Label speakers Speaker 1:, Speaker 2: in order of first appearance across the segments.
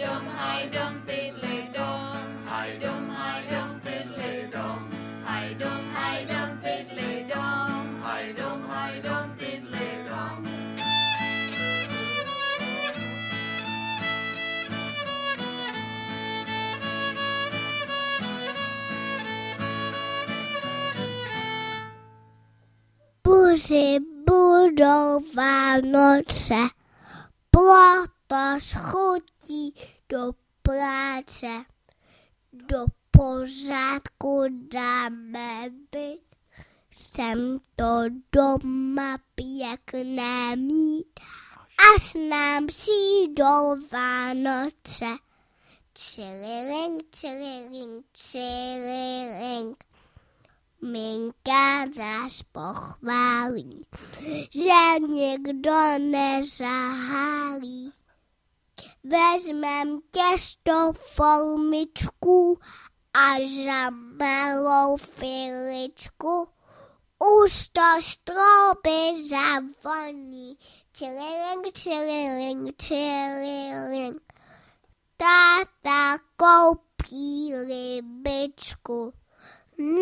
Speaker 1: hajdom, fiddly dom, hajdom, fiddly dom, hajdom, fiddly dom, hajdom, fiddly dom.
Speaker 2: Burzy budou Vánoce, proto chutí do práce. Do pořádku dáme byt, jsem to doma pěkné mít. Až nám přijdou Vánoce. Čililing, čililing, čililing. Minka nás pochválí, že nikdo nezahálí. Vezmem těsto formičku a za malou filičku. Už to strouby zavoní. Čililing, čililing, čililing. Táta koupí rybičku.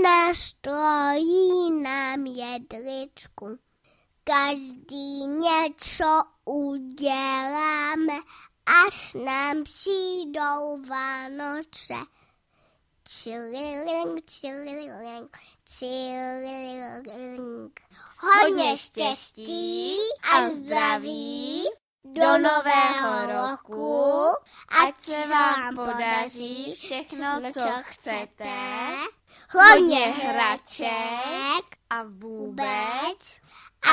Speaker 2: Nastrojí nám jedličku. Každý něco uděláme, až nám přijdou Vánoce. Čililing, čililing, čililing. Hodně štěstí a zdraví do nového roku, ať se vám podaří všechno, co chcete. Hodně hraček a vůbec,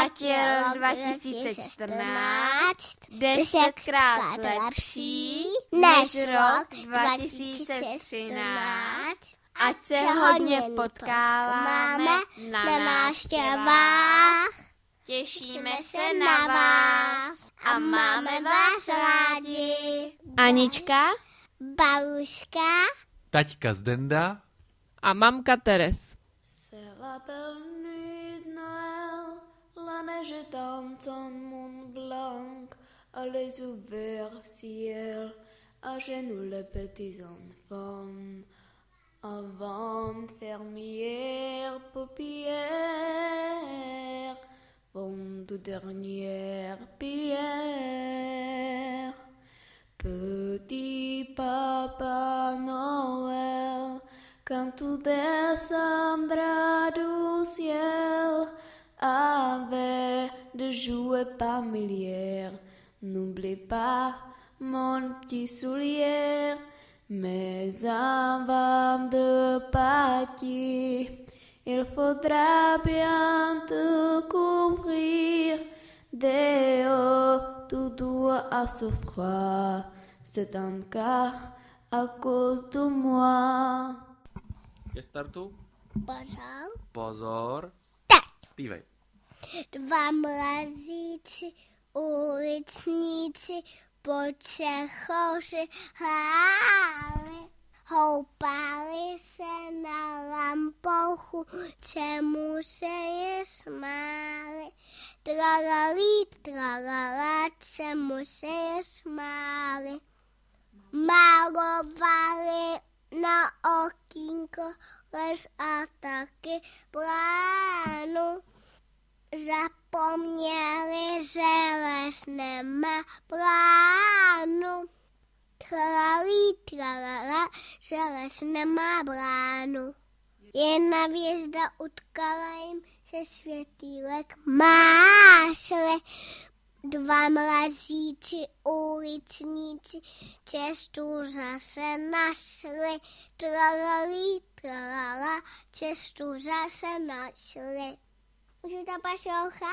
Speaker 2: ať je rok 2014 10krát lepší než rok 2013. Ať se hodně potkáváme na návštěvách. Těšíme se na vás a máme vás rádi.
Speaker 3: Anička,
Speaker 2: Babuška,
Speaker 4: taťka Zdenda
Speaker 3: a mamka Teres.
Speaker 1: C'est la belle nuit de Noël, la neige est dans ton monde blanc, à les ouverts ciel, à genoux les petits enfants, avant fermière paupière, vont de dernière pierre. Petit Papa Noël, quand tu descendras du ciel, avec des jouets par milliers, n'oublie pas mon petit soulier, mais avant de partir, il faudra bien te couvrir. Dehors, tu dois à souffrir, c'est un cas à cause de moi.
Speaker 4: Ke startu?
Speaker 2: pozor.
Speaker 4: Pozor.
Speaker 2: Tak.
Speaker 4: Zpívej.
Speaker 2: Dva mrazíci, uličníci, po Čechoři hráli. Houpali se na lampouchu, čemu se je smáli. Tralalí, tralala, čemu se je smáli. Malovali na okýnko les a taky plánu. Zapomněli, že les nemá plánu. Tralí, tralala, že les nemá bránu. Jedna hvězda utkala jim se světýlek mášle. Dva mrazíci, uličníci, cestu zase našli. Tralalí, tralala, cestu zase našli. Už je ta pašelcha?